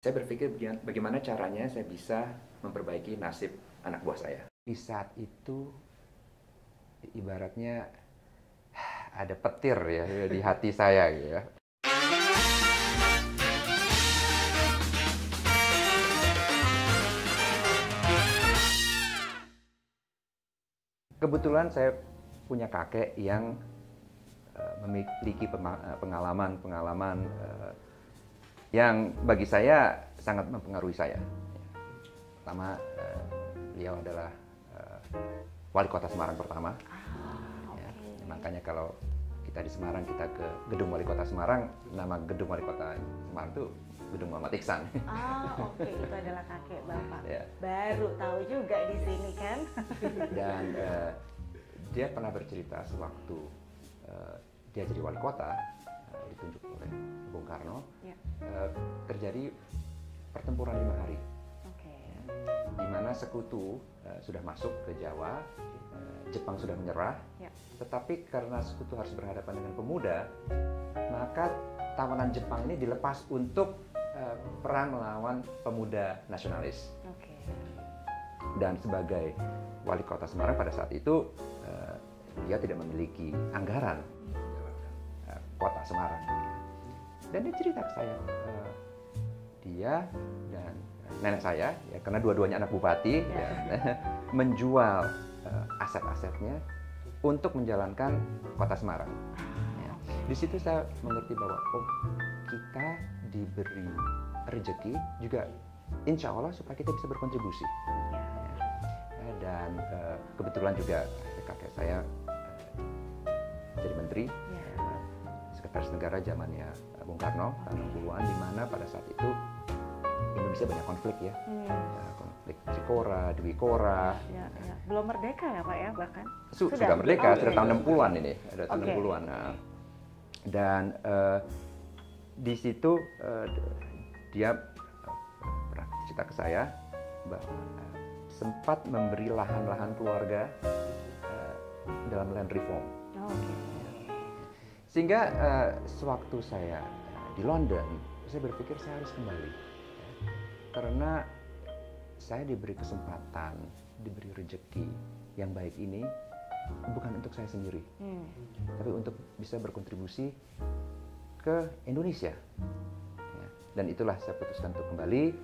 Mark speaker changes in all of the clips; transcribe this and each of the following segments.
Speaker 1: Saya berpikir bagaimana caranya saya bisa memperbaiki nasib anak buah saya. Di saat itu ibaratnya ada petir ya di hati saya gitu ya. Kebetulan saya punya kakek yang memiliki pengalaman yang bagi saya sangat mempengaruhi saya. Pertama, beliau adalah wali kota Semarang pertama. Makanya kalau kita di Semarang, kita ke gedung wali kota Semarang, nama gedung wali kota Semarang itu Gedung Muhammad Iksan.
Speaker 2: Oke, itu adalah kakek bapak.
Speaker 1: Ya.
Speaker 2: Baru tahu juga di sini kan.
Speaker 1: Dan dia pernah bercerita sewaktu dia jadi wali kota, ditunjuk oleh Bung Karno,
Speaker 2: Ya.
Speaker 1: terjadi pertempuran 5 hari.
Speaker 2: Oke.
Speaker 1: Di mana sekutu sudah masuk ke Jawa, Jepang sudah menyerah,
Speaker 2: Ya.
Speaker 1: tetapi karena sekutu harus berhadapan dengan pemuda, maka tawanan Jepang ini dilepas untuk perang melawan pemuda nasionalis.
Speaker 2: Oke.
Speaker 1: Dan sebagai wali kota Semarang pada saat itu, dia tidak memiliki anggaran kota Semarang. Dan dia cerita ke saya, dia dan nenek saya, ya, karena dua-duanya anak bupati, ya, menjual aset-asetnya untuk menjalankan kota Semarang. Ya. Di situ saya mengerti bahwa kita diberi rezeki juga, insya Allah supaya kita bisa berkontribusi.
Speaker 2: Ya.
Speaker 1: Dan kebetulan juga kakek saya jadi menteri, sekretaris negara zamannya Bung Karno tahun 60-an, di mana pada saat itu Indonesia banyak konflik ya. Konflik Trikora, Dwi Kora.
Speaker 2: Ya. Belum merdeka ya Pak ya bahkan?
Speaker 1: Sudah merdeka, sudah tahun 60-an ini, ada tahun 60-an. Nah, dan di situ dia pernah cerita ke saya bahwa sempat memberi lahan-lahan keluarga dalam land reform. Sehingga sewaktu saya di London, saya berpikir saya harus kembali. Karena saya diberi kesempatan, diberi rezeki yang baik ini bukan untuk saya sendiri, tapi untuk bisa berkontribusi ke Indonesia. Ya, dan itulah saya putuskan untuk kembali,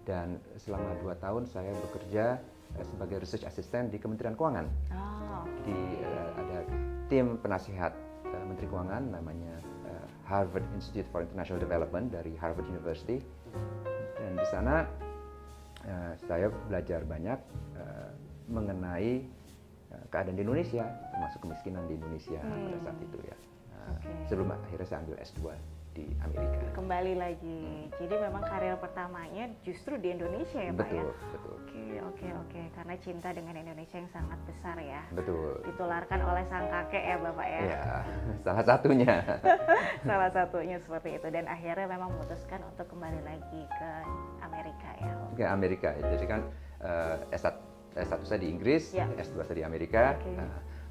Speaker 1: dan selama 2 tahun saya bekerja sebagai research assistant di Kementerian Keuangan. Ada tim penasihat Menteri Keuangan namanya Harvard Institute for International Development dari Harvard University. Dan di sana saya belajar banyak mengenai keadaan di Indonesia, termasuk kemiskinan di Indonesia pada saat itu ya. Sebelum akhirnya saya ambil S2 di Amerika.
Speaker 2: Kembali lagi. Jadi memang karir pertamanya justru di Indonesia ya Pak ya?
Speaker 1: Betul.
Speaker 2: Oke. Karena cinta dengan Indonesia yang sangat besar ya.
Speaker 1: Betul.
Speaker 2: Ditularkan oleh sang kakek ya Bapak ya?
Speaker 1: Ya, salah satunya.
Speaker 2: Salah satunya seperti itu. Dan akhirnya memang memutuskan untuk kembali lagi ke Amerika ya?
Speaker 1: Ke Amerika. Jadi kan S1 saya di Inggris,
Speaker 2: ya.
Speaker 1: S2 saya di Amerika.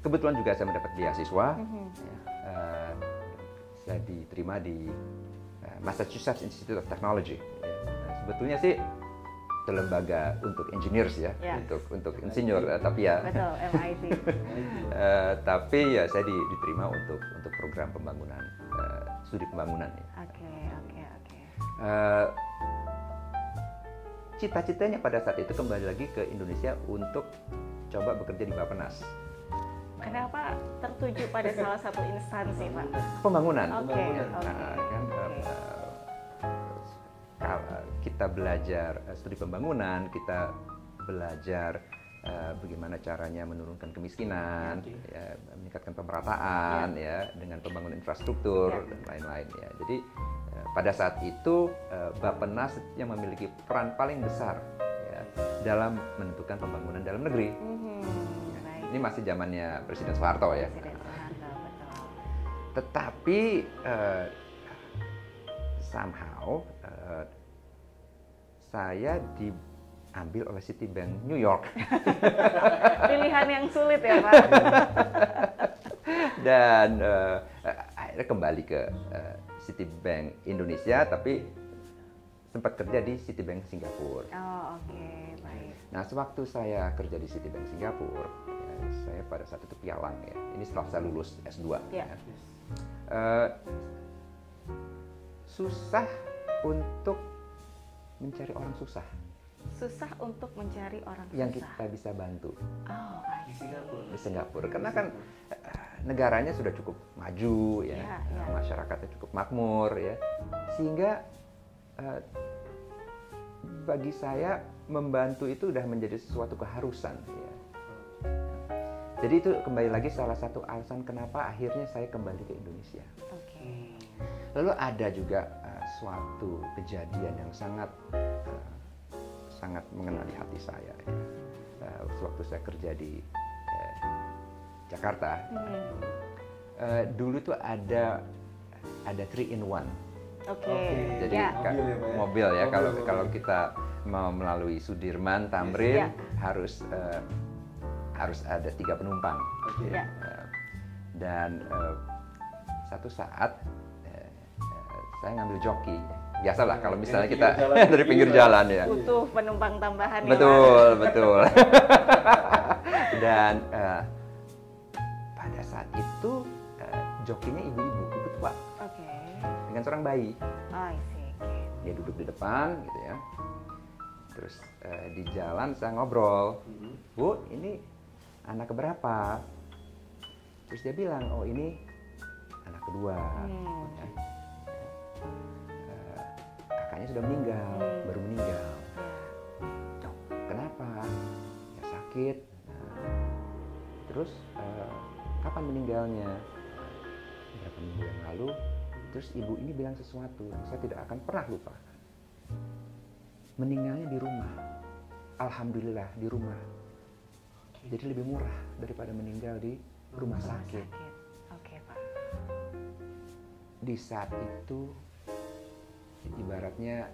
Speaker 1: Kebetulan juga saya mendapat beasiswa. Saya diterima di Massachusetts Institute of Technology. Sebetulnya sih itu lembaga untuk engineers ya, untuk insinyur, tapi ya.
Speaker 2: Betul, MIT.
Speaker 1: Tapi ya saya diterima untuk program pembangunan, studi pembangunan.
Speaker 2: Oke.
Speaker 1: Cita-citanya pada saat itu kembali lagi ke Indonesia untuk coba bekerja di Bappenas.
Speaker 2: Kenapa tertuju pada salah satu instansi, Pak?
Speaker 1: Pembangunan.
Speaker 2: Oke.
Speaker 1: Kita belajar studi pembangunan, kita belajar bagaimana caranya menurunkan kemiskinan, ya, meningkatkan pemerataan, ya, dengan pembangunan infrastruktur dan lain-lain. Ya. Jadi pada saat itu Bappenas yang memiliki peran paling besar ya, dalam menentukan pembangunan dalam negeri. Ini masih zamannya Presiden Soeharto ya.
Speaker 2: Presiden Soeharto, betul.
Speaker 1: Tetapi somehow saya diambil oleh Citibank New York.
Speaker 2: Pilihan yang sulit ya Pak.
Speaker 1: Dan akhirnya kembali ke Citibank Indonesia, tapi sempat kerja di Citibank Singapura.
Speaker 2: Oh, oke, baik.
Speaker 1: Nah, sewaktu saya kerja di Citibank Singapura, ya, saya pada saat itu pialang ya. Ini setelah saya lulus S2.
Speaker 2: Ya.
Speaker 1: Ya. Susah untuk mencari orang susah
Speaker 2: Susah untuk mencari orang
Speaker 1: yang
Speaker 2: susah.
Speaker 1: kita bisa bantu
Speaker 2: Oh, I see.
Speaker 1: di Singapura. Karena kan negaranya sudah cukup maju ya,
Speaker 2: Ya, ya.
Speaker 1: masyarakatnya cukup makmur ya, sehingga bagi saya membantu itu sudah menjadi sesuatu keharusan ya. Jadi itu kembali lagi salah satu alasan kenapa akhirnya saya kembali ke Indonesia.
Speaker 2: Oke.
Speaker 1: Lalu ada juga suatu kejadian yang sangat mengena di hati saya ya. Waktu saya kerja di Jakarta, dulu tuh ada 3-in-1.
Speaker 2: Oke.
Speaker 1: Jadi
Speaker 2: Ya.
Speaker 1: mobil ya, kalau kita mau melalui Sudirman, Tamrin,
Speaker 2: Ya.
Speaker 1: harus ada 3 penumpang.
Speaker 2: Ya.
Speaker 1: Dan satu saat saya ngambil joki. Biasalah kalau misalnya kita dari pinggir jalan ya.
Speaker 2: Butuh penumpang tambahan ya,
Speaker 1: Betul, betul. Dan pada saat itu jokinya ibu tua
Speaker 2: Pak? Oke.
Speaker 1: dengan seorang bayi.
Speaker 2: Oh, I see. Oke.
Speaker 1: Dia duduk di depan gitu ya. Terus di jalan saya ngobrol, Bu, ini anak keberapa? Terus dia bilang, oh ini anak kedua. Ya. Kakaknya sudah meninggal, baru meninggal. Oh, kenapa? Ya sakit. Terus kapan meninggalnya? Beberapa minggu yang lalu. Terus ibu ini bilang sesuatu yang saya tidak akan pernah lupa. Meninggalnya di rumah. Alhamdulillah di rumah. Jadi lebih murah daripada meninggal di rumah sakit.
Speaker 2: Oke, Pak.
Speaker 1: Di saat itu ibaratnya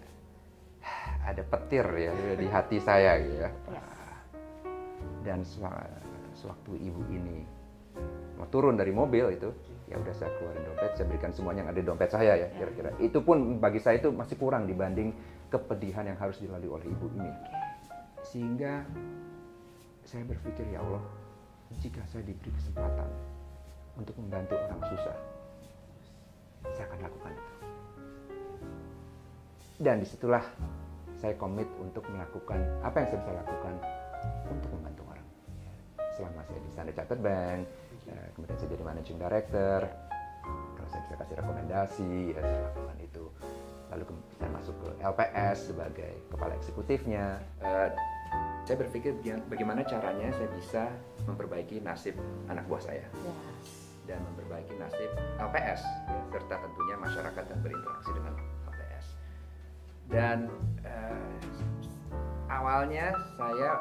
Speaker 1: ada petir ya di hati saya gitu ya. Dan sewaktu ibu ini mau turun dari mobil itu, ya udah saya keluarin dompet, saya berikan semuanya yang ada di dompet saya ya kira-kira. Itu pun bagi saya itu masih kurang dibanding kepedihan yang harus dilalui oleh ibu ini. Sehingga saya berpikir, ya Allah, jika saya diberi kesempatan untuk membantu orang susah, saya akan lakukan itu. Dan disitulah saya komit untuk melakukan apa yang saya bisa lakukan untuk membantu orang. Selama saya di Standard Chartered Bank, kemudian saya jadi Managing Director, kalau saya bisa kasih rekomendasi, ya saya lakukan itu. Lalu saya masuk ke LPS sebagai kepala eksekutifnya. Saya berpikir bagaimana caranya saya bisa memperbaiki nasib anak buah saya dan memperbaiki nasib LPS, ya, serta tentunya masyarakat yang berinteraksi dengan LPS. Dan awalnya saya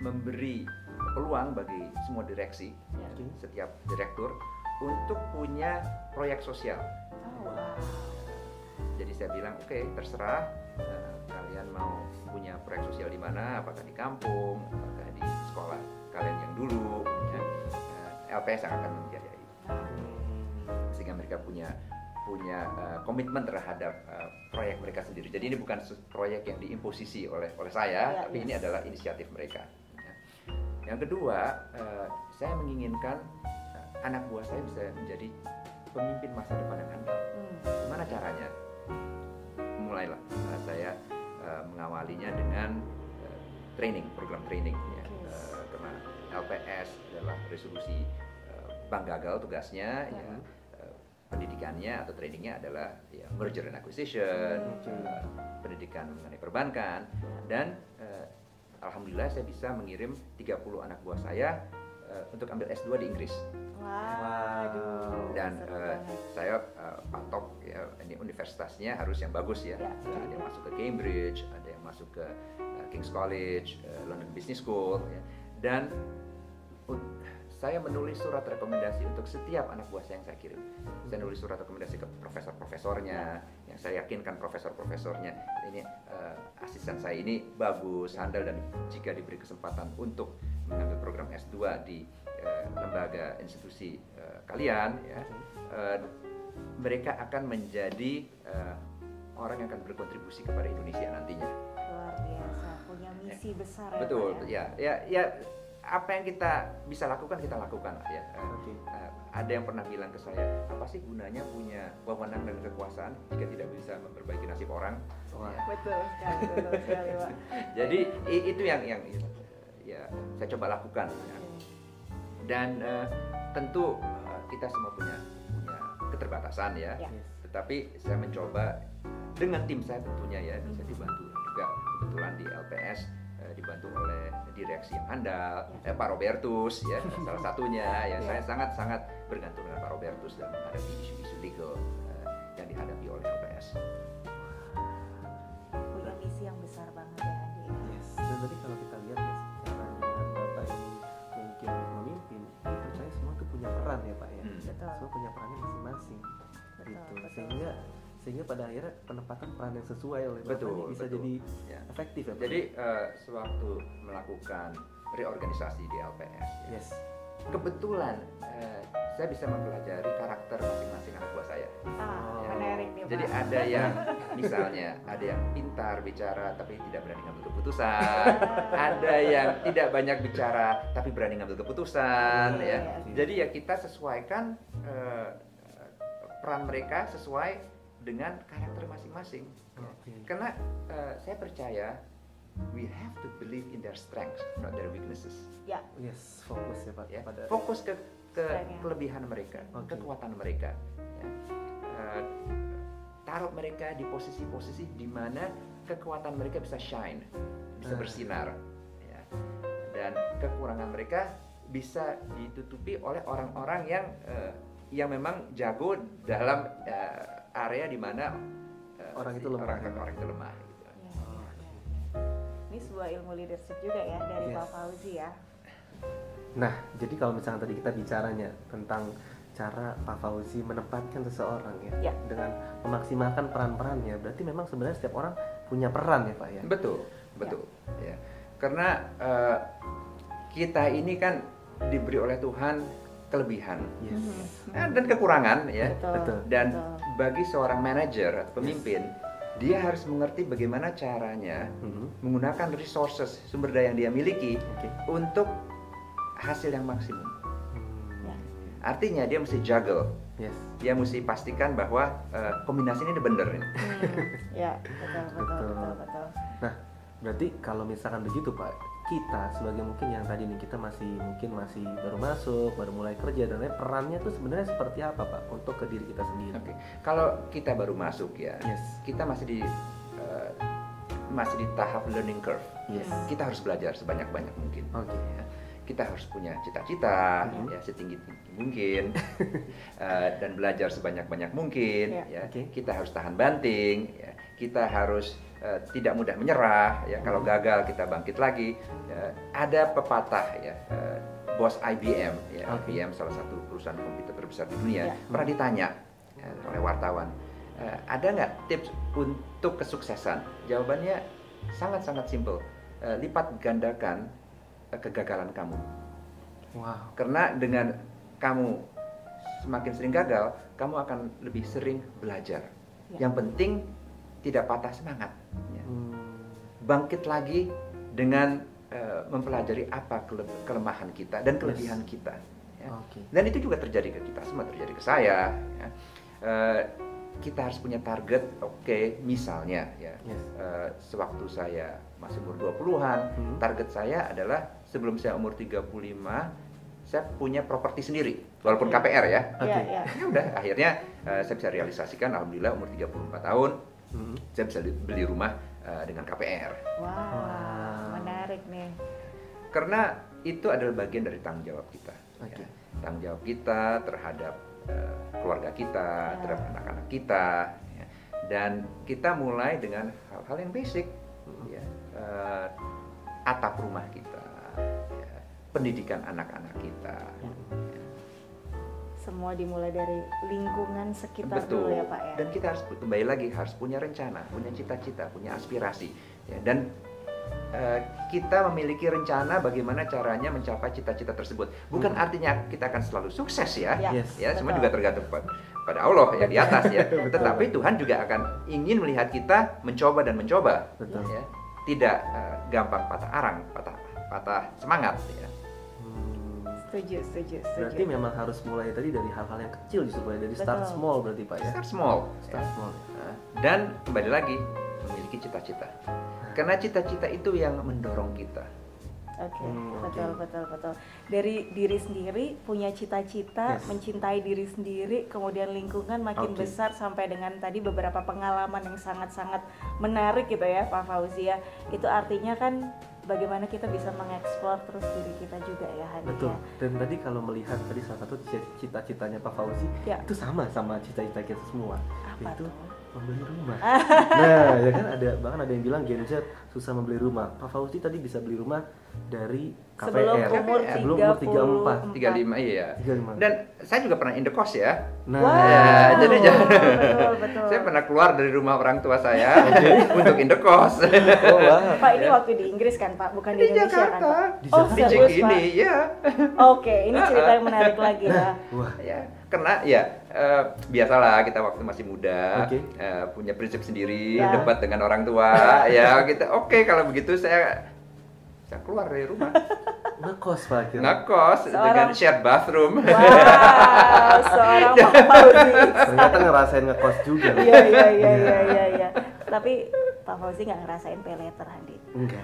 Speaker 1: memberi peluang bagi semua direksi, setiap direktur untuk punya proyek sosial. Jadi saya bilang, oke, terserah kalian mau punya proyek sosial di mana, apakah di kampung, apakah di sekolah kalian yang dulu, ya, LPS yang akan membiayai. Sehingga mereka punya komitmen terhadap proyek mereka sendiri. Jadi ini bukan proyek yang diimposisi oleh saya, tapi ini adalah inisiatif mereka. Ya. Yang kedua, saya menginginkan anak buah saya bisa menjadi pemimpin masa depan yang handal. Gimana caranya? Mulailah saya mengawalinya dengan program training ya. Karena LPS adalah resolusi bank gagal tugasnya ya, pendidikannya atau trainingnya adalah ya, merger and acquisition, pendidikan mengenai perbankan, dan alhamdulillah saya bisa mengirim 30 anak buah saya untuk ambil S2 di Inggris. Dan saya patok ya, ini universitasnya harus yang bagus ya. Ada yang masuk ke Cambridge, ada yang masuk ke King's College, London Business School ya. Dan saya menulis surat rekomendasi untuk setiap anak buah saya yang saya kirim. Saya nulis surat rekomendasi ke profesor-profesornya, yang saya yakinkan profesor-profesornya ini asisten saya ini bagus, handal, dan jika diberi kesempatan untuk mengambil program S2 di lembaga institusi kalian, ya, mereka akan menjadi orang yang akan berkontribusi kepada Indonesia nantinya.
Speaker 2: Luar biasa, punya misi besar ya
Speaker 1: Betul,
Speaker 2: Pak ya.
Speaker 1: ya apa yang kita bisa lakukan kita lakukan lah ya.
Speaker 3: Oke.
Speaker 1: Ada yang pernah bilang ke saya, apa sih gunanya punya wewenang dan kekuasaan jika tidak bisa memperbaiki nasib orang?
Speaker 3: Wah.
Speaker 1: Ya.
Speaker 2: Betul sekali Pak.
Speaker 1: Jadi itu yang ya saya coba lakukan. Ya. Dan tentu kita semua punya keterbatasan ya.
Speaker 2: Ya.
Speaker 3: Yes.
Speaker 1: Tetapi saya mencoba dengan tim saya tentunya ya, bisa dibantu juga kebetulan di LPS dibantu oleh direksi yang handal, Pak Robertus ya salah satunya ya. Saya sangat bergantung dengan Pak Robertus dalam menghadapi isu-isu legal yang dihadapi oleh LPS.
Speaker 2: Punya misi yang besar banget ya Andi.
Speaker 3: Yes. Dan tadi kalau kita lihat ya caranya Bapak ini mungkin memimpin, saya percaya semua tuh punya peran ya Pak ya.
Speaker 2: Betul.
Speaker 3: Semua punya perannya masing-masing. Gitu.
Speaker 2: Betul.
Speaker 3: Sehingga pada akhirnya penempatan peran yang sesuai oleh Bapak
Speaker 1: Betul,
Speaker 3: ini bisa
Speaker 1: betul.
Speaker 3: jadi
Speaker 1: Ya.
Speaker 3: efektif ya Pak.
Speaker 1: Jadi sewaktu melakukan reorganisasi di LPS, ya,
Speaker 3: yes.
Speaker 1: kebetulan saya bisa mempelajari karakter masing-masing anak buah saya.
Speaker 2: Menarik nih Pak.
Speaker 1: Jadi ada yang misalnya ada yang pintar bicara tapi tidak berani ngambil keputusan, ada yang tidak banyak bicara tapi berani ngambil keputusan, ya. Jadi ya kita sesuaikan peran mereka sesuai dengan karakter masing-masing.
Speaker 3: Oke.
Speaker 1: Karena saya percaya we have to believe in their strengths, not their weaknesses.
Speaker 2: Ya.
Speaker 3: Yes, fokus ya Pak
Speaker 1: Ya.
Speaker 3: pada
Speaker 1: Fokus ke
Speaker 2: Strength-nya.
Speaker 1: kelebihan mereka,
Speaker 3: Oke.
Speaker 1: kekuatan mereka. Ya. Taruh mereka di posisi-posisi di mana kekuatan mereka bisa shine, bisa bersinar, ya. Dan kekurangan mereka bisa ditutupi oleh orang-orang yang memang jago dalam area di mana
Speaker 3: Orang itu lemah.
Speaker 1: Orang itu lemah. Gitu.
Speaker 2: Ya. Ini sebuah ilmu leadership juga ya dari
Speaker 3: Yes.
Speaker 2: Pak Fauzi ya.
Speaker 3: Nah, jadi kalau misalnya tadi kita bicaranya tentang cara Pak Fauzi menempatkan seseorang ya,
Speaker 2: Ya.
Speaker 3: dengan memaksimalkan peran-perannya, berarti memang sebenarnya setiap orang punya peran ya Pak ya.
Speaker 1: Betul. Ya. Karena kita ini kan diberi oleh Tuhan kelebihan
Speaker 3: Yes.
Speaker 1: dan kekurangan ya.
Speaker 3: Betul.
Speaker 1: Dan bagi seorang manajer atau pemimpin, dia harus mengerti bagaimana caranya menggunakan resources, sumber daya yang dia miliki
Speaker 3: Oke.
Speaker 1: untuk hasil yang maksimum.
Speaker 2: Ya.
Speaker 1: Artinya dia mesti juggle,
Speaker 3: Yes.
Speaker 1: dia mesti pastikan bahwa kombinasi ini benar ini.
Speaker 2: Ya, betul.
Speaker 3: Nah, berarti kalau misalkan begitu Pak, kita sebagai mungkin yang tadi nih kita masih baru masuk, baru mulai kerja dan lain, perannya tuh sebenarnya seperti apa Pak untuk ke diri kita sendiri?
Speaker 1: Oke. Kalau kita baru masuk ya,
Speaker 3: Yes.
Speaker 1: kita masih di tahap learning curve.
Speaker 3: Yes.
Speaker 1: Kita harus belajar sebanyak-banyak mungkin.
Speaker 3: Oke.
Speaker 1: Ya. Kita harus punya cita-cita ya setinggi mungkin dan belajar sebanyak-banyak mungkin.
Speaker 2: Ya.
Speaker 1: Ya.
Speaker 3: Oke.
Speaker 1: Kita harus tahan banting. Ya. Kita harus tidak mudah menyerah. Ya. Kalau gagal kita bangkit lagi. Ya. Ada pepatah ya. Bos IBM, ya,
Speaker 3: Oke.
Speaker 1: IBM salah satu perusahaan komputer terbesar di dunia,
Speaker 2: Ya.
Speaker 1: pernah ditanya ya, oleh wartawan, ada nggak tips untuk kesuksesan? Jawabannya sangat-sangat simpel, lipat gandakan kegagalan kamu.
Speaker 3: Wow.
Speaker 1: Karena dengan kamu semakin sering gagal, kamu akan lebih sering belajar.
Speaker 2: Ya.
Speaker 1: Yang penting tidak patah semangat. Ya.
Speaker 3: Hmm.
Speaker 1: Bangkit lagi dengan mempelajari apa kelemahan kita dan kelebihan kita. Ya.
Speaker 3: Oke.
Speaker 1: Dan itu juga terjadi ke kita semua, terjadi ke saya. Ya. Kita harus punya target, oke, misalnya ya.
Speaker 3: Yes.
Speaker 1: Sewaktu saya masih umur 20-an, target saya adalah sebelum saya umur 35, saya punya properti sendiri, walaupun KPR ya.
Speaker 3: Oke.
Speaker 2: Ya.
Speaker 1: Ya udah, akhirnya saya bisa realisasikan, alhamdulillah umur 34 tahun, saya bisa beli rumah dengan KPR.
Speaker 2: Wow, menarik nih.
Speaker 1: Karena itu adalah bagian dari tanggung jawab kita.
Speaker 3: Oke.
Speaker 1: Ya. Tanggung jawab kita terhadap keluarga kita, terhadap anak-anak kita, ya. Dan kita mulai dengan hal-hal yang basic, ya. Atap rumah kita, ya. Pendidikan anak-anak kita. Ya.
Speaker 2: Semua dimulai dari lingkungan sekitar
Speaker 1: Betul.
Speaker 2: dulu ya Pak ya.
Speaker 1: Dan kita harus kembali lagi harus punya rencana, punya cita-cita, punya aspirasi. Ya. Dan kita memiliki rencana bagaimana caranya mencapai cita-cita tersebut. Bukan artinya kita akan selalu sukses ya.
Speaker 2: Ya,
Speaker 3: Yes.
Speaker 1: Ya, semua
Speaker 2: betul.
Speaker 1: juga tergantung pada Allah ya di atas ya. Tetapi Tuhan juga akan ingin melihat kita mencoba dan mencoba.
Speaker 3: Betul.
Speaker 1: Ya. Tidak gampang patah arang, patah semangat ya.
Speaker 2: Setuju.
Speaker 3: Berarti memang harus mulai tadi dari hal-hal yang kecil justru dari start
Speaker 2: Betul.
Speaker 3: small berarti Pak ya.
Speaker 1: Start small.
Speaker 3: Start small.
Speaker 1: Dan kembali lagi memiliki cita-cita. Karena cita-cita itu yang mendorong kita.
Speaker 2: Oke,
Speaker 3: oke.
Speaker 2: betul. Dari diri sendiri punya cita-cita,
Speaker 3: Yes.
Speaker 2: mencintai diri sendiri, kemudian lingkungan makin
Speaker 3: Oke.
Speaker 2: besar sampai dengan tadi beberapa pengalaman yang sangat-sangat menarik gitu ya Pak Fauzi ya. Itu artinya kan bagaimana kita bisa mengeksplor terus diri kita juga ya Hani.
Speaker 3: Betul.
Speaker 2: Ya.
Speaker 3: Dan tadi kalau melihat tadi salah satu cita-citanya Pak Fauzi
Speaker 2: Ya.
Speaker 3: itu sama cita-cita kita semua.
Speaker 2: Apa
Speaker 3: Itu
Speaker 2: tuh?
Speaker 3: membeli rumah. Nah, ya kan bahkan ada yang bilang Gen Z susah membeli rumah. Pak Fauzi tadi bisa beli rumah dari
Speaker 2: Sebelum
Speaker 3: KPR.
Speaker 2: umur
Speaker 3: Sebelum umur 34.
Speaker 1: 35 iya.
Speaker 3: 35.
Speaker 1: Dan saya juga pernah indekos ya.
Speaker 3: Nah,
Speaker 2: Wow,
Speaker 1: Ya, jadi jangan.
Speaker 2: betul.
Speaker 1: Saya pernah keluar dari rumah orang tua saya untuk indekos.
Speaker 3: oh wah.
Speaker 2: Pak ini waktu di Inggris kan Pak, bukan di
Speaker 1: Di
Speaker 2: Indonesia kan
Speaker 1: Jakarta.
Speaker 2: Pak?
Speaker 3: Di
Speaker 2: Oh,
Speaker 3: Jakarta.
Speaker 1: Di
Speaker 2: serius,
Speaker 1: Cikini,
Speaker 2: Pak?
Speaker 1: ya.
Speaker 2: Oke, ini cerita yang menarik lagi ya.
Speaker 3: Wah.
Speaker 1: Ya, karena ya biasalah kita waktu masih muda,
Speaker 3: Oke.
Speaker 1: punya prinsip sendiri,
Speaker 2: Ya.
Speaker 1: debat dengan orang tua, ya kita oke kalau begitu saya keluar dari rumah,
Speaker 3: Ngekos Pak kira.
Speaker 1: ngekos dengan shared bathroom.
Speaker 2: Wow, seorang Pak Fauzi.
Speaker 3: Ternyata ngerasain ngekos juga.
Speaker 2: Iya. Tapi Pak Fauzi nggak ngerasain pay later, Handi.
Speaker 3: Enggak.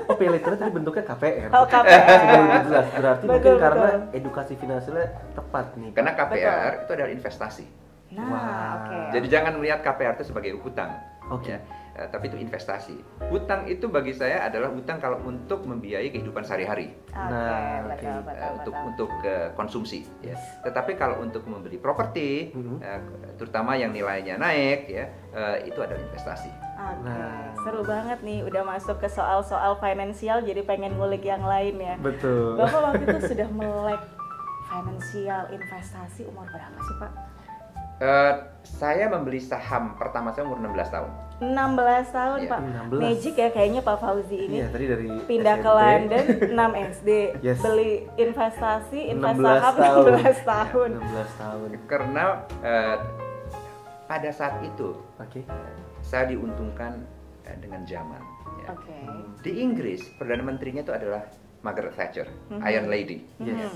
Speaker 3: Oh, pay later tadi bentuknya KPR.
Speaker 2: Oh, KPR.
Speaker 3: Sudah lebih jelas. Berarti mungkin
Speaker 2: Betul,
Speaker 3: karena
Speaker 2: betul.
Speaker 3: edukasi finansialnya tepat nih.
Speaker 1: Karena KPR itu adalah investasi.
Speaker 2: Nah,
Speaker 3: Wah.
Speaker 2: oke.
Speaker 1: Jadi jangan melihat KPR itu sebagai hutang.
Speaker 3: Oke.
Speaker 1: Ya. Tapi itu investasi. Hutang itu bagi saya adalah hutang kalau untuk membiayai kehidupan sehari-hari.
Speaker 2: Oke,
Speaker 3: Nah,
Speaker 2: betul,
Speaker 3: oke.
Speaker 2: betul.
Speaker 1: Untuk konsumsi. Ya.
Speaker 3: Yes.
Speaker 1: Tetapi kalau untuk membeli properti,
Speaker 3: Mhm.
Speaker 1: terutama yang nilainya naik, ya itu adalah investasi.
Speaker 2: Oke,
Speaker 3: Nah.
Speaker 2: seru banget nih. Udah masuk ke soal-soal finansial, jadi pengen ngulik yang lain ya.
Speaker 3: Betul.
Speaker 2: Bapak waktu itu sudah melek finansial investasi umur berapa sih Pak?
Speaker 1: Saya membeli saham pertama saya umur 16 tahun.
Speaker 2: 16 tahun
Speaker 1: Iya,
Speaker 2: Pak.
Speaker 3: 16.
Speaker 2: Magic ya kayaknya Pak Fauzi ini.
Speaker 3: Iya, tadi dari
Speaker 2: Pindah ke
Speaker 3: SMP.
Speaker 2: London 6 SD,
Speaker 3: Yes.
Speaker 2: beli investasi,
Speaker 3: 16
Speaker 2: saham
Speaker 3: tahun.
Speaker 2: 16 tahun.
Speaker 3: 16 tahun.
Speaker 1: Karena pada saat itu
Speaker 3: Oke.
Speaker 1: saya diuntungkan dengan zaman. Ya.
Speaker 2: Oke.
Speaker 1: Di Inggris perdana menterinya itu adalah Margaret Thatcher, Iron Lady,
Speaker 3: Yes.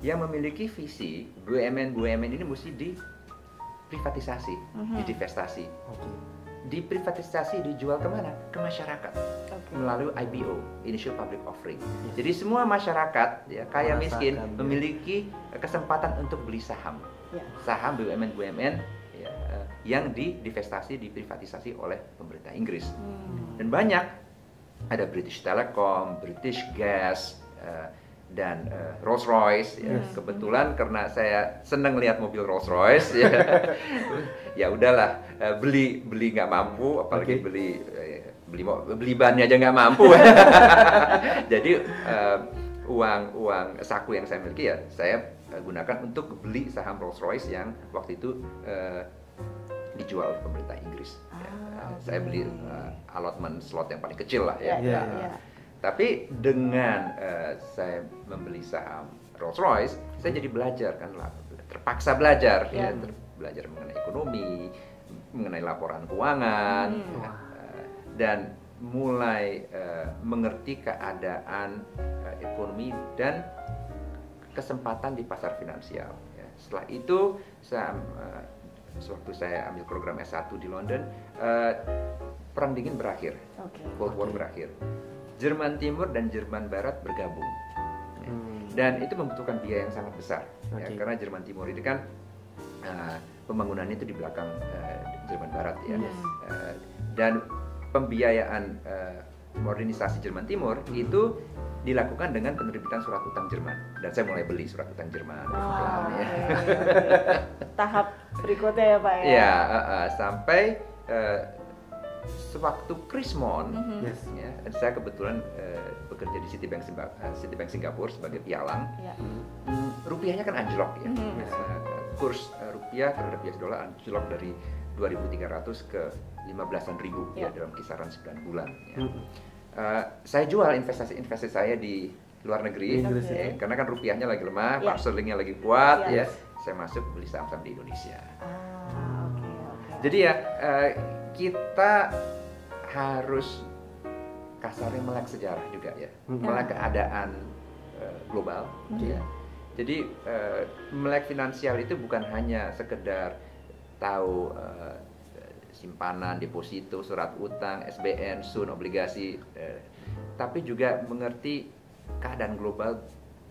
Speaker 1: yang memiliki visi BUMN ini mesti diprivatisasi, divestasi.
Speaker 3: Oke.
Speaker 1: Diprivatisasi dijual kemana? Ke masyarakat
Speaker 2: Oke.
Speaker 1: melalui IPO, Initial Public Offering.
Speaker 3: Yes.
Speaker 1: Jadi semua masyarakat ya kaya miskin
Speaker 3: Merasakan, ya.
Speaker 1: memiliki kesempatan untuk beli saham,
Speaker 2: Ya.
Speaker 1: saham BUMN ya, yang divestasi, diprivatisasi oleh pemerintah Inggris. Dan banyak ada British Telecom, British Gas, dan Rolls Royce. Ya.
Speaker 3: Yes.
Speaker 1: Kebetulan karena saya senang lihat mobil Rolls Royce, ya, ya udahlah beli nggak mampu, apalagi
Speaker 3: Oke.
Speaker 1: beli bannya aja nggak mampu. Jadi uang saku yang saya miliki ya saya gunakan untuk beli saham Rolls Royce yang waktu itu dijual oleh pemerintah Inggris. Saya beli allotment slot yang paling kecil lah ya.
Speaker 3: Iya,
Speaker 2: iya.
Speaker 1: Tapi dengan saya membeli saham Rolls Royce, saya jadi belajar kan lah, terpaksa belajar
Speaker 2: Ya.
Speaker 1: ya, belajar mengenai ekonomi, mengenai laporan keuangan, ya, dan mulai mengerti keadaan ekonomi dan kesempatan di pasar finansial. Ya. Setelah itu sewaktu saya ambil program S1 di London, Perang Dingin berakhir,
Speaker 2: Oke.
Speaker 1: Cold War
Speaker 3: Oke.
Speaker 1: berakhir. Jerman Timur dan Jerman Barat bergabung. Ya. Dan itu membutuhkan biaya yang sangat besar, ya,
Speaker 3: Oke.
Speaker 1: karena Jerman Timur ini kan pembangunannya itu di belakang Jerman Barat ya.
Speaker 2: Yes.
Speaker 1: Dan pembiayaan modernisasi Jerman Timur itu dilakukan dengan penerbitan surat utang Jerman, dan saya mulai beli surat utang Jerman.
Speaker 2: Wow,
Speaker 1: Ya.
Speaker 2: oke. Tahap berikutnya ya Pak ya.
Speaker 1: Ya, sampai sewaktu Krismon,
Speaker 3: Yes.
Speaker 1: ya, dan saya kebetulan bekerja di Citibank Singapura sebagai pialang.
Speaker 2: Ya.
Speaker 1: Rupiahnya kan anjlok ya.
Speaker 2: Mhm.
Speaker 1: Kurs rupiah terhadap US dollar anjlok dari 2.300 ke 15-an ribu ya,
Speaker 2: Ya.
Speaker 1: dalam kisaran 9 bulan. Ya. Saya jual investasi saya di luar negeri,
Speaker 3: Di Inggris,
Speaker 1: ya,
Speaker 2: ya.
Speaker 1: karena kan rupiahnya lagi lemah,
Speaker 2: Ya.
Speaker 1: pound sterlingnya lagi kuat,
Speaker 2: Ya.
Speaker 1: ya. saya masuk beli saham-saham di Indonesia.
Speaker 2: Oke.
Speaker 1: Jadi ya kita harus kasarnya melek sejarah juga ya, melek keadaan global. Ya. Jadi melek finansial itu bukan hanya sekedar tahu simpanan, deposito, surat utang, SBN, SUN, obligasi, tapi juga mengerti keadaan global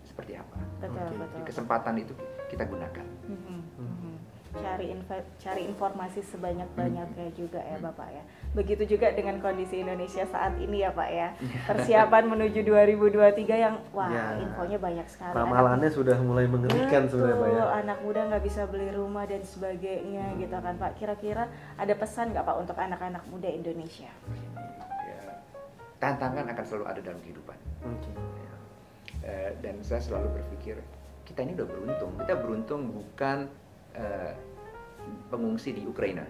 Speaker 1: seperti apa.
Speaker 2: Betul.
Speaker 1: Jadi kesempatan itu kita gunakan.
Speaker 2: Cari informasi sebanyak-banyaknya juga ya Bapak ya. Begitu juga dengan kondisi Indonesia saat ini ya Pak ya. Persiapan menuju 2023 yang infonya banyak sekali.
Speaker 3: Ramalannya sudah mulai mengerikan sebenarnya Pak ya.
Speaker 2: Anak muda nggak bisa beli rumah dan sebagainya gitu kan Pak. Kira-kira ada pesan nggak Pak untuk anak-anak muda Indonesia?
Speaker 1: Ya, tantangan akan selalu ada dalam kehidupan. Dan saya selalu berpikir kita ini udah beruntung. Kita beruntung bukan pengungsi di Ukraina.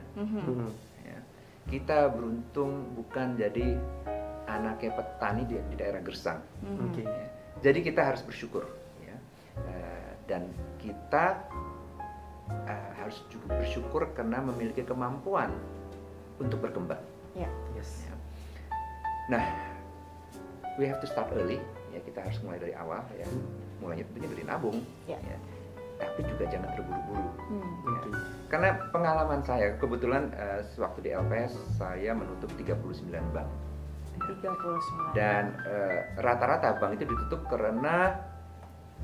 Speaker 1: Ya. Kita beruntung bukan jadi anaknya petani di daerah gersang. Ya. Jadi kita harus bersyukur. Ya. Dan kita harus juga bersyukur karena memiliki kemampuan untuk berkembang.
Speaker 2: Ya.
Speaker 3: Yes.
Speaker 1: Ya. Nah, we have to start early. Ya, kita harus mulai dari awal. Ya. Mulainya tentunya dari nabung.
Speaker 2: Ya.
Speaker 1: Ya. Tapi juga jangan terburu-buru. Ya.
Speaker 3: Oke.
Speaker 1: Karena pengalaman saya, kebetulan sewaktu di LPS saya menutup 39 bank.
Speaker 2: 39.
Speaker 1: Dan rata-rata bank itu ditutup karena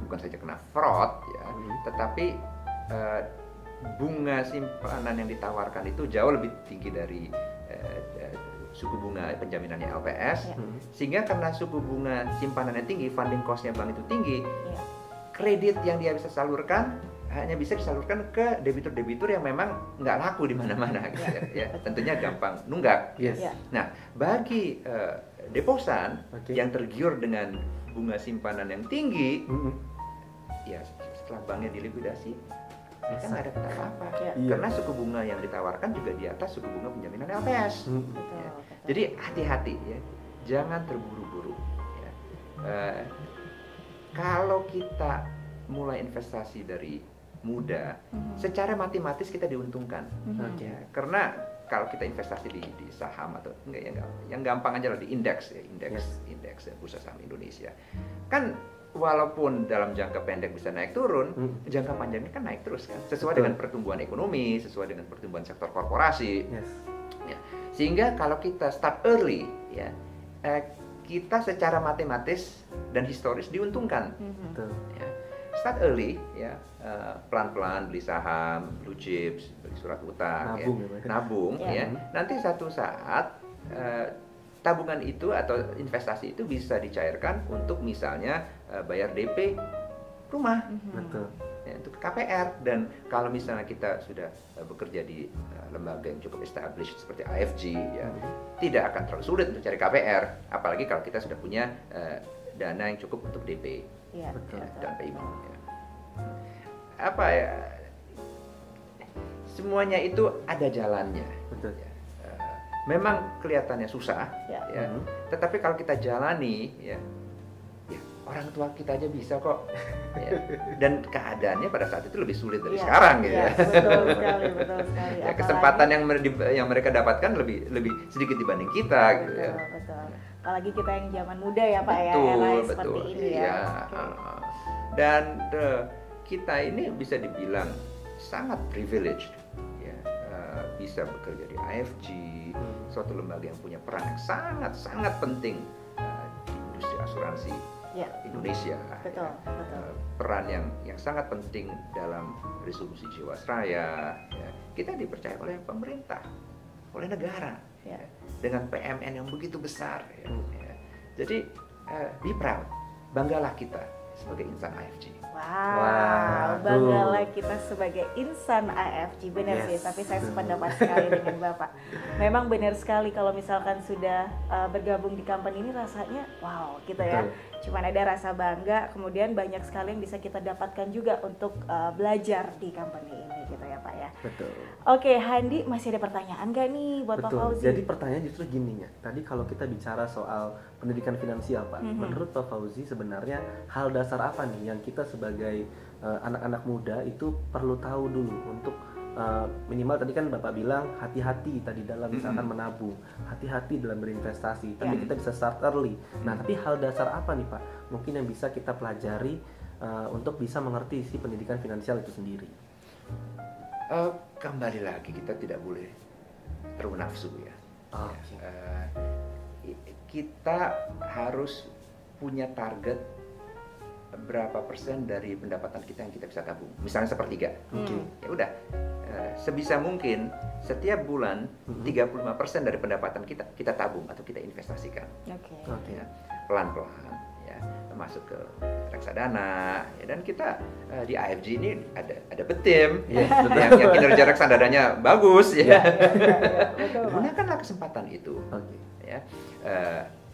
Speaker 1: bukan saja kena fraud ya, tetapi bunga simpanan yang ditawarkan itu jauh lebih tinggi dari suku bunga penjaminannya LPS, sehingga karena suku bunga simpanannya tinggi, funding cost-nya bank itu tinggi, kredit yang dia bisa salurkan hanya bisa disalurkan ke debitur-debitur yang memang nggak laku di mana-mana gitu ya. Tentunya gampang nunggak.
Speaker 3: Yes.
Speaker 1: Nah, bagi deposan yang tergiur dengan bunga simpanan yang tinggi, ya setelah banknya dilikuidasi, kita nggak dapat apa-apa. Karena suku bunga yang ditawarkan juga di atas suku bunga penjaminan LPS. Ya. Jadi hati-hati ya, jangan terburu-buru. Ya. Kalau kita mulai investasi dari muda, secara matematis kita diuntungkan. Ya, karena kalau kita investasi di saham atau yang gampang aja lah di indeks ya, indeks bursa saham Indonesia. Kan walaupun dalam jangka pendek bisa naik turun, jangka panjangnya kan naik terus kan, sesuai dengan pertumbuhan ekonomi, sesuai dengan pertumbuhan sektor korporasi. Ya. Sehingga kalau kita start early ya, kita secara matematis dan historis diuntungkan. Ya. Start early ya, pelan-pelan beli saham, blue chips, beli surat utang, nabung ya. Nanti satu saat tabungan itu atau investasi itu bisa dicairkan untuk misalnya bayar DP rumah, ya, untuk KPR. Dan kalau misalnya kita sudah bekerja di lembaga yang cukup established seperti AFG ya, tidak akan terlalu sulit untuk cari KPR, apalagi kalau kita sudah punya dana yang cukup untuk DP. Dan payment ya. Apa ya, semuanya itu ada jalannya. Ya. Memang kelihatannya susah ya. Tetapi kalau kita jalani ya, orang tua kita aja bisa kok ya. Dan keadaannya pada saat itu lebih sulit dari sekarang gitu ya.
Speaker 2: Betul sekali.
Speaker 1: Ya, kesempatan yang mereka dapatkan lebih sedikit dibanding kita gitu ya.
Speaker 2: Betul. Apalagi kita yang zaman muda ya Pak ya, era seperti ini ya.
Speaker 1: Dan kita ini bisa dibilang sangat privileged ya, bisa bekerja di AFG, suatu lembaga yang punya peran yang sangat penting di industri asuransi Indonesia.
Speaker 2: Betul.
Speaker 1: Peran yang sangat penting dalam resolusi Jiwasraya ya. Kita dipercaya oleh pemerintah, oleh negara ya, dengan PMN yang begitu besar ya. Jadi be proud, banggalah kita sebagai insan AFG.
Speaker 2: Wow, banggalah kita sebagai insan AFG. Benar sih, tapi saya sependapat sekali dengan Bapak. Memang benar sekali kalau misalkan sudah bergabung di company ini rasanya wow gitu ya. Cuman ada rasa bangga, kemudian banyak sekali yang bisa kita dapatkan juga untuk belajar di company ini gitu ya Pak ya.
Speaker 3: Betul.
Speaker 2: Oke, Handi, masih ada pertanyaan gak nih buat Pak Fauzi?
Speaker 3: Jadi pertanyaan justru gini ya. Tadi kalau kita bicara soal pendidikan finansial Pak, menurut Pak Fauzi sebenarnya hal dasar apa nih yang kita sebagai anak-anak muda itu perlu tahu dulu untuk minimal tadi kan Bapak bilang hati-hati tadi dalam misalkan menabung, hati-hati dalam berinvestasi, tapi kita bisa start early. Nah, tapi hal dasar apa nih Pak mungkin yang bisa kita pelajari untuk bisa mengerti si pendidikan finansial itu sendiri?
Speaker 1: Kembali lagi, kita tidak boleh terlalu nafsu ya. Kita harus punya target berapa persen dari pendapatan kita yang kita bisa tabung. Misalnya sepertiga. Ya udah, sebisa mungkin setiap bulan 35% dari pendapatan kita tabung atau kita investasikan. Ya, pelan-pelan ya, masuk ke reksadana ya, dan kita di AFG ini ada betim yang kinerja reksadananya bagus ya. Gunakanlah kesempatan itu. Ya.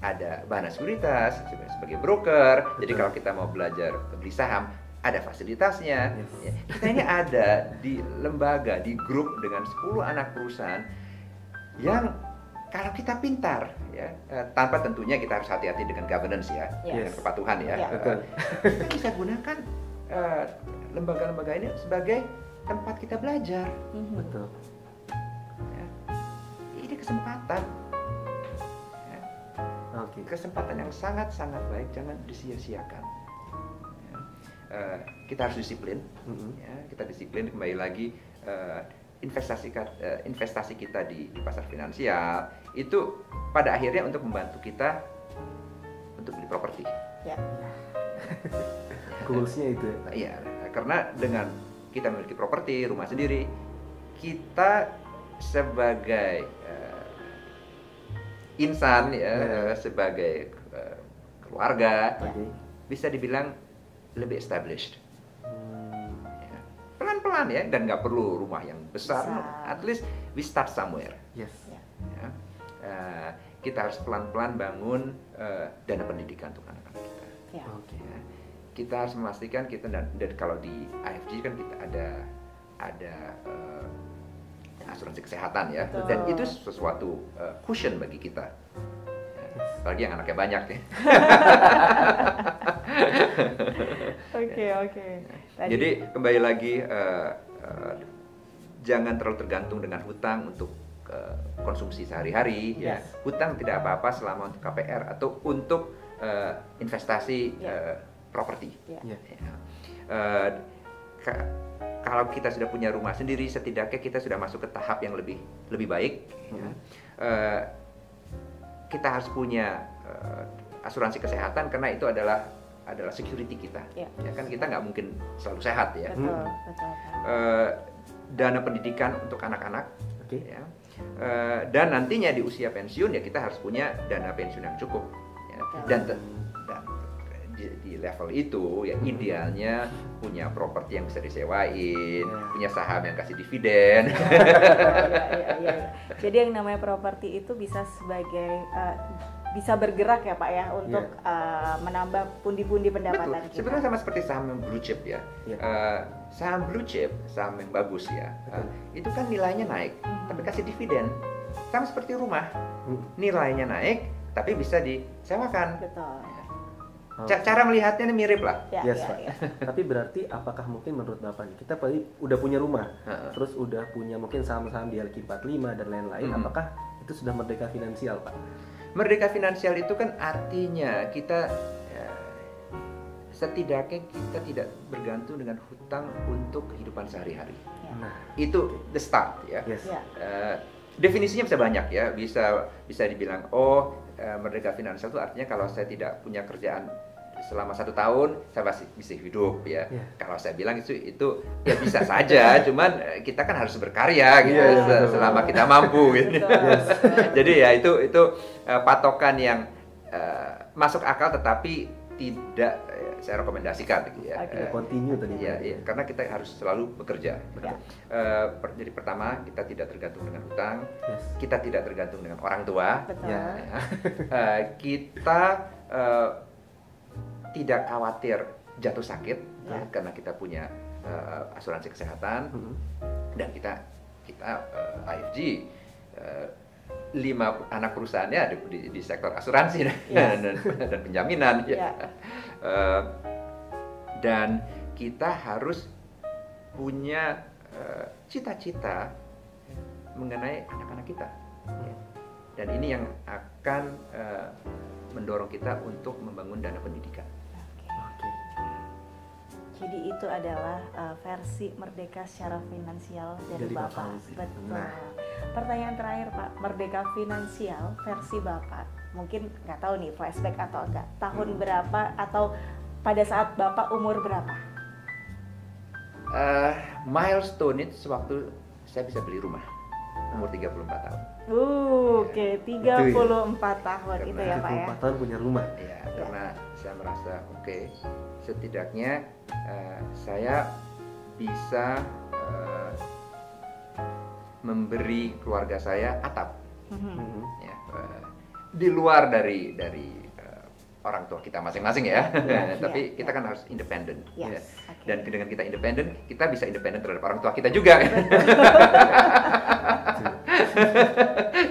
Speaker 1: Ada Bahana Sekuritas sebagai broker. Jadi kalau kita mau belajar beli saham, ada fasilitasnya. Ya. Kita ini ada di lembaga, di grup dengan 10 anak perusahaan yang kalau kita pintar, ya, tanpa tentunya kita harus hati-hati dengan governance ya, dengan kepatuhan ya. Kita bisa gunakan lembaga-lembaga ini sebagai tempat kita belajar.
Speaker 3: Betul.
Speaker 1: Ya. Ini kesempatan. Kesempatan yang sangat-sangat baik, jangan disia-siakan. Ya. Kita harus disiplin, ya. Kita disiplin, kembali lagi investasi kita di pasar finansial itu pada akhirnya untuk membantu kita untuk beli properti.
Speaker 3: Goalsnya itu ya?
Speaker 1: Iya, karena dengan kita memiliki properti, rumah sendiri, kita sebagai insan ya, sebagai keluarga bisa dibilang lebih established. Ya. Pelan-pelan ya, dan nggak perlu rumah yang besar. At least we start somewhere. Ya. Kita harus pelan-pelan bangun dana pendidikan untuk anak-anak kita. Ya. Kita harus memastikan kita dan kalau di AFG kan kita ada asuransi kesehatan ya. Betul. Dan itu sesuatu cushion bagi kita ya, apalagi yang anaknya banyak ya.
Speaker 2: Oke.
Speaker 1: Jadi kembali lagi jangan terlalu tergantung dengan hutang untuk konsumsi sehari-hari ya. Hutang tidak apa-apa selama untuk KPR atau untuk investasi properti. Kalau kita sudah punya rumah sendiri, setidaknya kita sudah masuk ke tahap yang lebih baik. Ya. Kita harus punya asuransi kesehatan karena itu adalah security kita. Ya kan kita nggak mungkin selalu sehat ya.
Speaker 2: Betul.
Speaker 1: Dana pendidikan untuk anak-anak. Ya. Dan nantinya di usia pensiun ya kita harus punya dana pensiun yang cukup. Ya. Dan di level itu ya idealnya punya properti yang bisa disewain, punya saham yang kasih dividen.
Speaker 2: Jadi yang namanya properti itu bisa sebagai bisa bergerak ya Pak ya untuk menambah pundi-pundi pendapatan kita.
Speaker 1: Sebenarnya sama seperti saham yang blue chip ya. Saham blue chip, saham yang bagus ya. Itu kan nilainya naik, tapi kasih dividen. Sama seperti rumah, nilainya naik, tapi bisa disewakan.
Speaker 2: Betul.
Speaker 1: Cara melihatnya ini mirip lah.
Speaker 3: Pak. Tapi berarti apakah mungkin menurut Bapak nih, kita udah punya rumah, terus udah punya mungkin saham-saham di LQ45 dan lain-lain, apakah itu sudah merdeka finansial Pak?
Speaker 1: Merdeka finansial itu kan artinya kita setidaknya kita tidak bergantung dengan hutang untuk kehidupan sehari-hari. Nah, itu the start ya. Definisinya bisa banyak ya, bisa dibilang merdeka finansial itu artinya kalau saya tidak punya kerjaan selama 1 tahun saya masih bisa hidup ya. Kalau saya bilang itu ya bisa saja, cuman kita kan harus berkarya gitu selama kita mampu gitu. Jadi ya itu patokan yang masuk akal tetapi tidak saya rekomendasikan gitu ya.
Speaker 3: Continue tadi.
Speaker 1: Karena kita harus selalu bekerja. Jadi pertama kita tidak tergantung dengan hutang, kita tidak tergantung dengan orang tua. Kita tidak khawatir jatuh sakit karena kita punya asuransi kesehatan dan kita AFG 5 anak perusahaannya di sektor asuransi dan penjaminan dan kita harus punya cita-cita mengenai anak-anak kita. Dan ini yang akan mendorong kita untuk membangun dana pendidikan.
Speaker 3: Oke.
Speaker 2: Jadi itu adalah versi merdeka secara finansial dari
Speaker 3: Dari
Speaker 2: Bapak.
Speaker 3: Bapak Fauzi.
Speaker 2: Betul.
Speaker 3: Nah.
Speaker 2: Pertanyaan terakhir Pak, merdeka finansial versi Bapak. Mungkin nggak tahu nih flashback atau enggak. Tahun berapa atau pada saat Bapak umur berapa?
Speaker 1: Milestone itu sewaktu saya bisa beli rumah umur 34 tahun.
Speaker 2: Oke, 34 tahun itu ya Pak ya.
Speaker 3: 34 tahun punya rumah.
Speaker 1: Ya, karena saya merasa oke, setidaknya saya bisa memberi keluarga saya atap, ya, di luar dari orang tua kita masing-masing ya. Tapi kita kan harus independen. Ya. Dan dengan kita independen, kita bisa independen terhadap orang tua kita juga.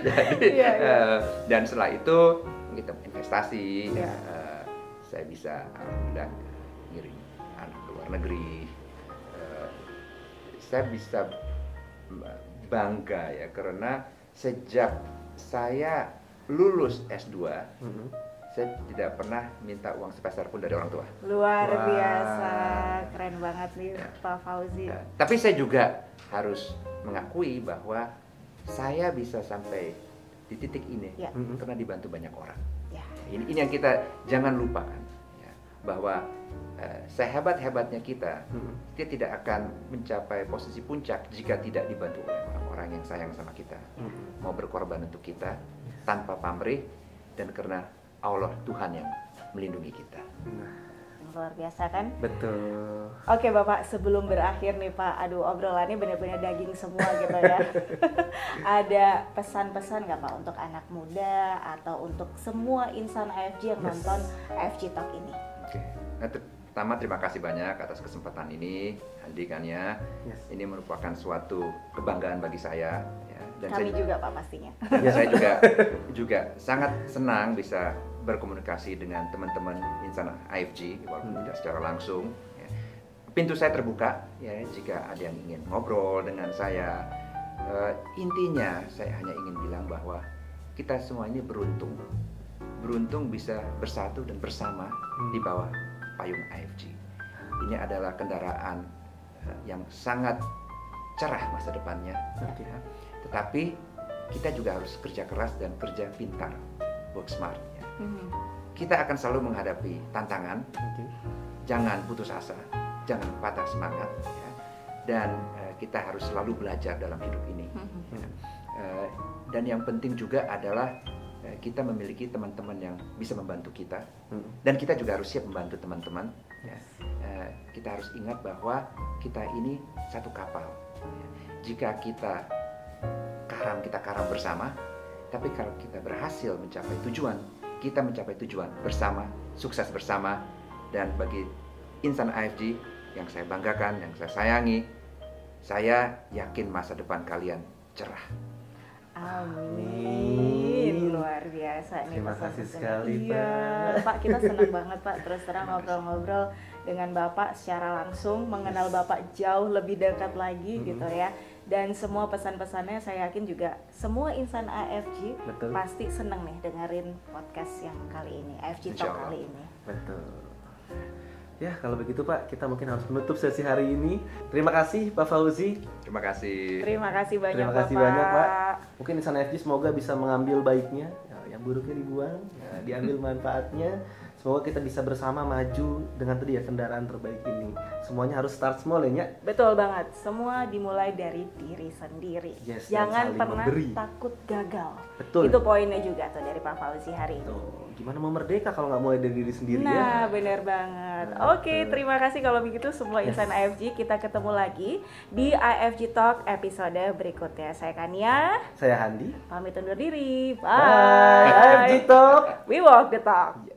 Speaker 1: Jadi, dan setelah itu kita investasi. Saya bisa alhamdulillah ngirim anak ke luar negeri. Saya bisa bangga ya karena sejak saya lulus S2 saya tidak pernah minta uang sepeser pun dari orang tua.
Speaker 2: Luar biasa, keren banget nih Pak Fauzi.
Speaker 1: Tapi saya juga harus mengakui bahwa saya bisa sampai di titik ini karena dibantu banyak orang. Ini yang kita jangan lupakan, ya, bahwa sehebat-hebatnya kita tidak akan mencapai posisi puncak jika tidak dibantu oleh orang-orang yang sayang sama kita, mau berkorban untuk kita tanpa pamrih dan karena Allah Tuhan yang melindungi kita.
Speaker 2: Luar biasa kan?
Speaker 3: Betul.
Speaker 2: Oke Bapak, sebelum berakhir nih Pak, aduh obrolannya benar-benar daging semua gitu ya. Ada pesan-pesan nggak Pak untuk anak muda atau untuk semua insan AFG yang nonton AFG Talk ini?
Speaker 1: Oke. Nah, pertama terima kasih banyak atas kesempatan ini, Andi kan ya. Ini merupakan suatu kebanggaan bagi saya. Ya. Dan
Speaker 2: kami juga Pak pastinya.
Speaker 1: Dan saya juga sangat senang bisa berkomunikasi dengan teman-teman insan AFG walaupun tidak secara langsung. Ya. Pintu saya terbuka ya jika ada yang ingin ngobrol dengan saya. Intinya saya hanya ingin bilang bahwa kita semua ini beruntung bisa bersatu dan bersama di bawah payung AFG. Ini adalah kendaraan yang sangat cerah masa depannya. Ya. Tetapi kita juga harus kerja keras dan kerja pintar, work smart. Ya. Kita akan selalu menghadapi tantangan. Jangan putus asa, jangan patah semangat, ya. Dan kita harus selalu belajar dalam hidup ini. Ya. Dan yang penting juga adalah kita memiliki teman-teman yang bisa membantu kita, dan kita juga harus siap membantu teman-teman. Ya. Kita harus ingat bahwa kita ini satu kapal. Ya. Jika kita karam bersama, tapi kalau kita berhasil mencapai tujuan, kita mencapai tujuan bersama, sukses bersama. Dan bagi insan AFG yang saya banggakan, yang saya sayangi, saya yakin masa depan kalian cerah.
Speaker 2: Amin. Luar biasa nih.
Speaker 3: Terima kasih sekali
Speaker 2: Pak, kita senang banget Pak terus terang ngobrol-ngobrol dengan Bapak secara langsung, mengenal Bapak jauh lebih dekat lagi gitu ya. Dan semua pesan-pesannya saya yakin juga semua insan AFG pasti seneng nih dengerin podcast yang kali ini, AFG Talk kali ini.
Speaker 3: Betul. Ya kalau begitu Pak, kita mungkin harus menutup sesi hari ini. Terima kasih Pak Fauzi.
Speaker 1: Terima kasih.
Speaker 2: Terima kasih banyak
Speaker 3: Terima kasih
Speaker 2: Bapak.
Speaker 3: banyak Pak. Mungkin insan AFG semoga bisa mengambil baiknya, ya, yang buruknya dibuang, ya, diambil manfaatnya. Semoga kita bisa bersama maju dengan tadi ya kendaraan terbaik ini. Semuanya harus start small ya, Nya.
Speaker 2: Betul banget. Semua dimulai dari diri sendiri.
Speaker 3: Yes,
Speaker 2: jangan pernah
Speaker 3: memberi.
Speaker 2: takut gagal.
Speaker 3: Betul.
Speaker 2: Itu poinnya juga tuh dari Pak Fauzi hari ini.
Speaker 3: Tuh, gimana mau merdeka kalau nggak mulai dari diri sendiri ya?
Speaker 2: Nah, benar banget. Oke, terima kasih kalau begitu semua insan AFG. Kita ketemu lagi di AFG Talk episode berikutnya. Saya Kania.
Speaker 3: Saya Handi.
Speaker 2: Pamit undur diri.
Speaker 3: Bye. AFG Talk.
Speaker 2: We walk the talk.